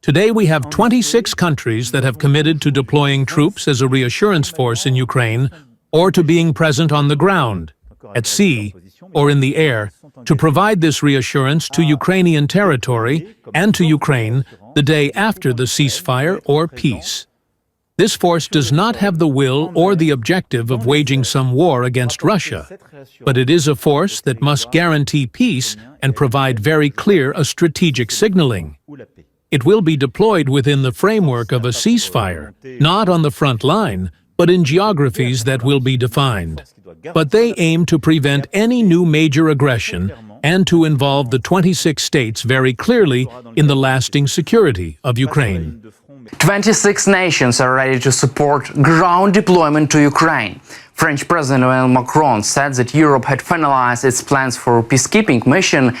Today we have 26 countries that have committed to deploying troops as a reassurance force in Ukraine or to being present on the ground, at sea, or in the air, to provide this reassurance to Ukrainian territory and to Ukraine the day after the ceasefire or peace. This force does not have the will or the objective of waging some war against Russia, but it is a force that must guarantee peace and provide very clear strategic signaling. It will be deployed within the framework of a ceasefire, not on the front line, but in geographies that will be defined. But they aim to prevent any new major aggression and to involve the 26 states very clearly in the lasting security of Ukraine. 26 nations are ready to support ground deployment to Ukraine. French President Emmanuel Macron said that Europe had finalized its plans for a peacekeeping mission.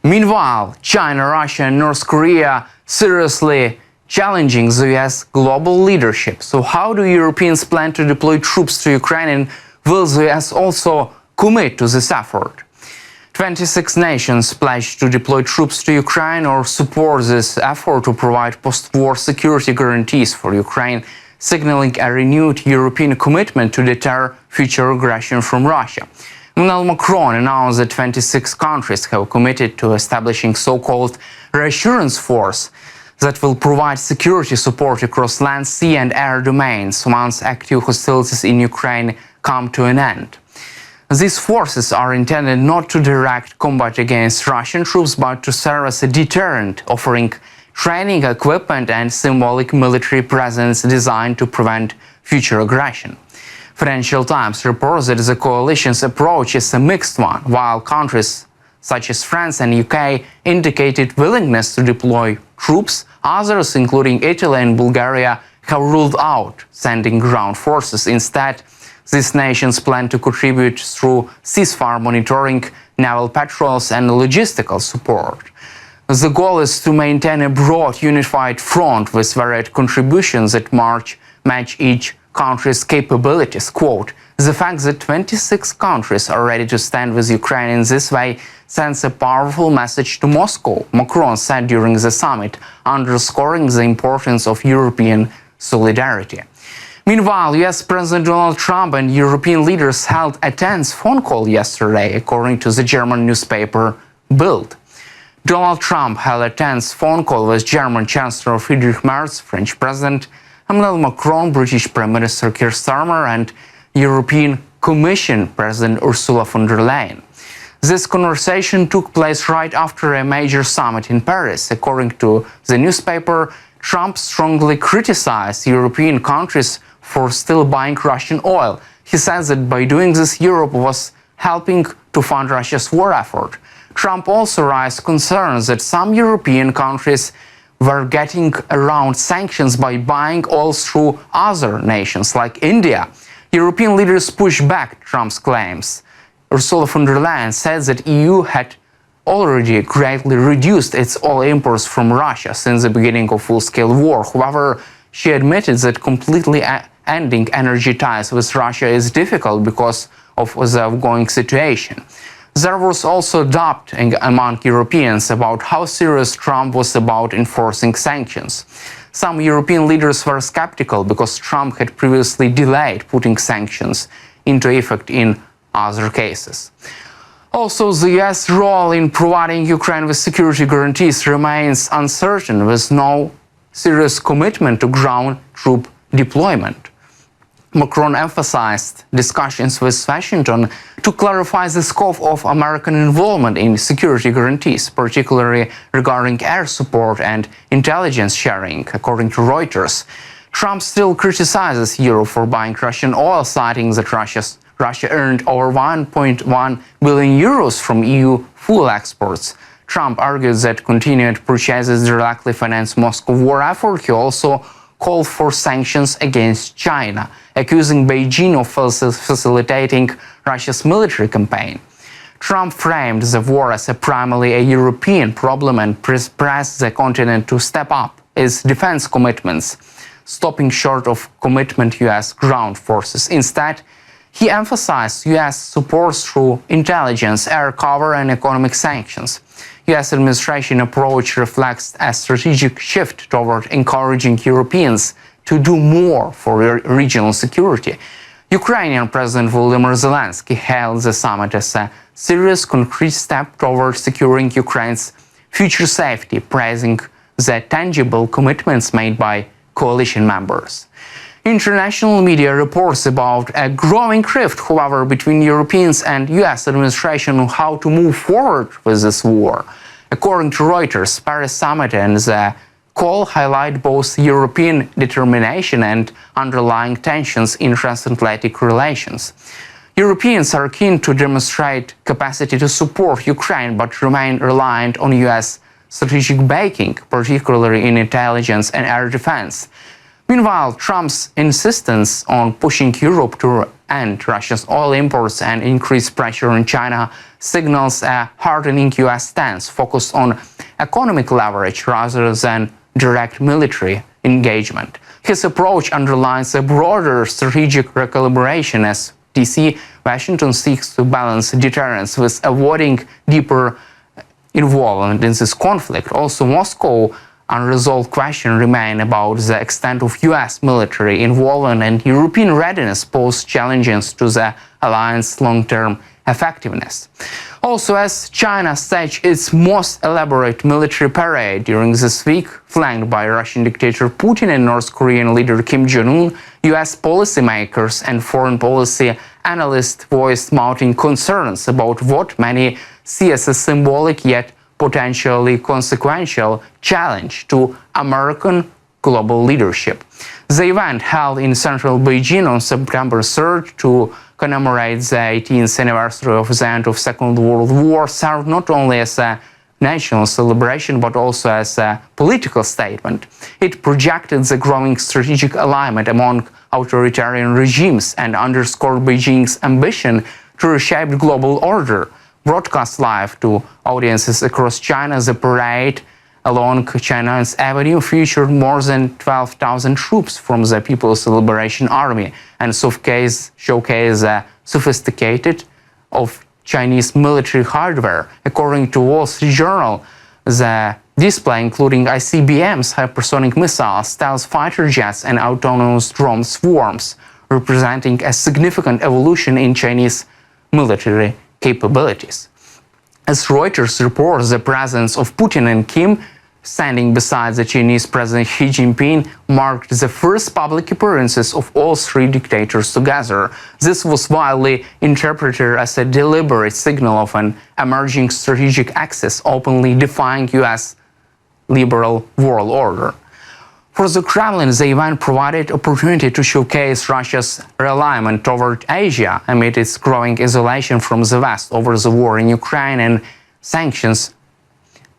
Meanwhile, China, Russia and North Korea seriously challenging the US global leadership. So how do Europeans plan to deploy troops to Ukraine, and will the US also commit to this effort? 26 nations pledged to deploy troops to Ukraine or support this effort to provide post-war security guarantees for Ukraine, signaling a renewed European commitment to deter future aggression from Russia. Emmanuel Macron announced that 26 countries have committed to establishing so-called reassurance force that will provide security support across land, sea and air domains once active hostilities in Ukraine come to an end. These forces are intended not to direct combat against Russian troops, but to serve as a deterrent, offering training, equipment and symbolic military presence designed to prevent future aggression. Financial Times reports that the coalition's approach is a mixed one. While countries such as France and UK indicated willingness to deploy troops, others, including Italy and Bulgaria, have ruled out sending ground forces. Instead, these nations plan to contribute through ceasefire monitoring, naval patrols and logistical support. The goal is to maintain a broad, unified front with varied contributions that match each country's capabilities. Quote, "The fact that 26 countries are ready to stand with Ukraine in this way sends a powerful message to Moscow," Macron said during the summit, underscoring the importance of European solidarity. Meanwhile, US President Donald Trump and European leaders held a tense phone call yesterday, according to the German newspaper Bild. Donald Trump held a tense phone call with German Chancellor Friedrich Merz, French President Emmanuel Macron, British Prime Minister Keir Starmer and European Commission President Ursula von der Leyen. This conversation took place right after a major summit in Paris. According to the newspaper, Trump strongly criticized European countries for still buying Russian oil. He says that by doing this, Europe was helping to fund Russia's war effort. Trump also raised concerns that some European countries were getting around sanctions by buying oil through other nations like India. European leaders pushed back Trump's claims. Ursula von der Leyen said that EU had already greatly reduced its oil imports from Russia since the beginning of full-scale war. However, she admitted that completely ending energy ties with Russia is difficult because of the ongoing situation. There was also doubt among Europeans about how serious Trump was about enforcing sanctions. Some European leaders were skeptical because Trump had previously delayed putting sanctions into effect in other cases. Also, the US role in providing Ukraine with security guarantees remains uncertain, with no serious commitment to ground troop deployment. Macron emphasized discussions with Washington to clarify the scope of American involvement in security guarantees, particularly regarding air support and intelligence sharing, according to Reuters. Trump still criticizes Europe for buying Russian oil, citing that Russia earned over 1.1 billion euros from EU fuel exports. Trump argued that continued purchases directly finance Moscow war effort. He also called for sanctions against China, accusing Beijing of facilitating Russia's military campaign. Trump framed the war as primarily a European problem and pressed the continent to step up its defense commitments, stopping short of commitment US ground forces. Instead, he emphasized US support through intelligence, air cover and economic sanctions. U.S. administration approach reflects a strategic shift toward encouraging Europeans to do more for regional security. Ukrainian President Volodymyr Zelensky hailed the summit as a serious, concrete step toward securing Ukraine's future safety, praising the tangible commitments made by coalition members. International media reports about a growing rift, however, between Europeans and U.S. administration on how to move forward with this war. According to Reuters, Paris summit and the call highlight both European determination and underlying tensions in transatlantic relations. Europeans are keen to demonstrate capacity to support Ukraine, but remain reliant on U.S. strategic backing, particularly in intelligence and air defense. Meanwhile, Trump's insistence on pushing Europe to end Russia's oil imports and increase pressure on China signals a hardening U.S. stance focused on economic leverage rather than direct military engagement. His approach underlines a broader strategic recalibration as D.C. Washington seeks to balance deterrence with avoiding deeper involvement in this conflict. Also, Moscow unresolved questions remain about the extent of U.S. military involvement, and European readiness pose challenges to the alliance's long-term effectiveness. Also, as China staged its most elaborate military parade during this week, flanked by Russian dictator Putin and North Korean leader Kim Jong-un, U.S. policymakers and foreign policy analysts voiced mounting concerns about what many see as a symbolic yet potentially consequential challenge to American global leadership. The event, held in central Beijing on September 3rd to commemorate the 18th anniversary of the end of the Second World War, served not only as a national celebration but also as a political statement. It projected the growing strategic alignment among authoritarian regimes and underscored Beijing's ambition to reshape the global order. Broadcast live to audiences across China, the parade along Tiananmen Avenue featured more than 12,000 troops from the People's Liberation Army and showcased the sophisticated of Chinese military hardware. According to Wall Street Journal, the display including ICBMs, hypersonic missiles, stealth fighter jets, and autonomous drone swarms, representing a significant evolution in Chinese military capabilities. As Reuters reports, the presence of Putin and Kim standing beside the Chinese President Xi Jinping marked the first public appearances of all three dictators together. This was widely interpreted as a deliberate signal of an emerging strategic axis, openly defying U.S. liberal world order. For the Kremlin, the event provided opportunity to showcase Russia's realignment toward Asia amid its growing isolation from the West over the war in Ukraine and sanctions.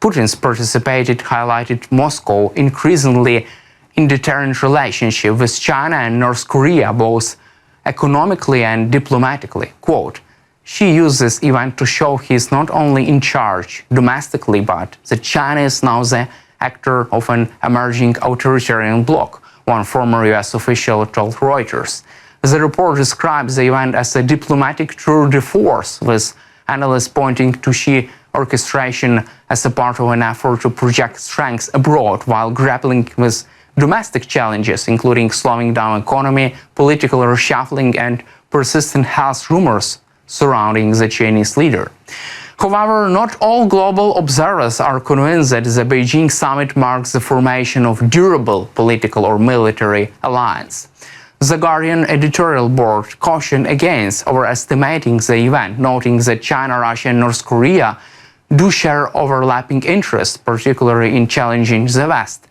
Putin's participated highlighted Moscow increasingly in deterrent relationship with China and North Korea, both economically and diplomatically. Quote, "She used this event to show he is not only in charge domestically, but that China is now the actor of an emerging authoritarian bloc," one former U.S. official told Reuters. The report describes the event as a diplomatic tour de force, with analysts pointing to Xi orchestration as a part of an effort to project strengths abroad while grappling with domestic challenges, including slowing down economy, political reshuffling, and persistent health rumors surrounding the Chinese leader. However, not all global observers are convinced that the Beijing summit marks the formation of durable political or military alliance. The Guardian editorial board cautioned against overestimating the event, noting that China, Russia, and North Korea do share overlapping interests, particularly in challenging the West.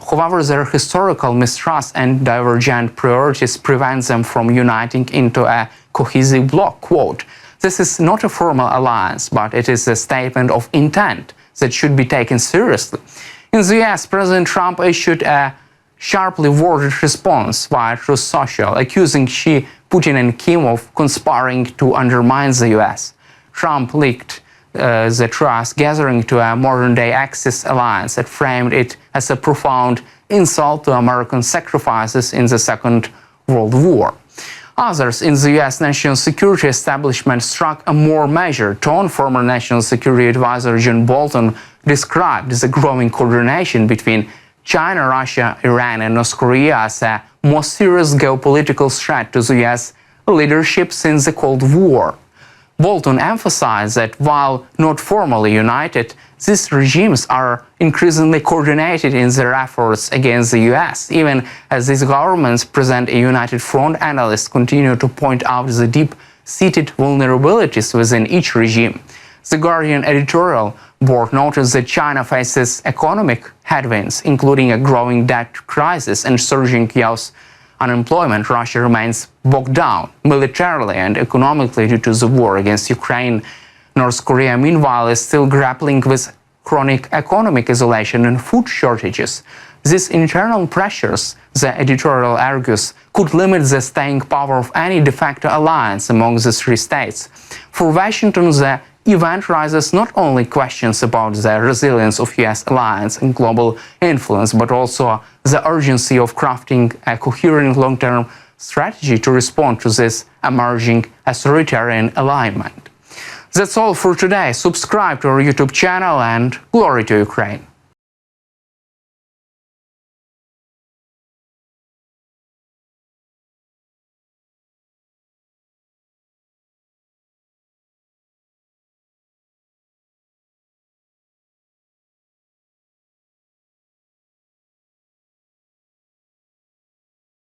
However, their historical mistrust and divergent priorities prevent them from uniting into a cohesive bloc. Quote, "This is not a formal alliance, but it is a statement of intent that should be taken seriously." In the US, President Trump issued a sharply worded response via Truth Social, accusing Xi, Putin, and Kim of conspiring to undermine the US. Trump linked the trust gathering to a modern-day Axis alliance that framed it as a profound insult to American sacrifices in the Second World War. Others in the U.S. national security establishment struck a more measured tone. Former National Security Advisor John Bolton described the growing coordination between China, Russia, Iran and North Korea as a more serious geopolitical threat to the U.S. leadership since the Cold War. Bolton emphasized that while not formally united, these regimes are increasingly coordinated in their efforts against the U.S. Even as these governments present a united front, analysts continue to point out the deep-seated vulnerabilities within each regime. The Guardian editorial board noticed that China faces economic headwinds, including a growing debt crisis and surging youth unemployment. Russia remains bogged down militarily and economically due to the war against Ukraine. North Korea, meanwhile, is still grappling with chronic economic isolation and food shortages. These internal pressures, the editorial argues, could limit the staying power of any de facto alliance among the three states. For Washington, the event raises not only questions about the resilience of U.S. alliance and global influence, but also the urgency of crafting a coherent long-term strategy to respond to this emerging authoritarian alignment. That's all for today. Subscribe to our YouTube channel and glory to Ukraine.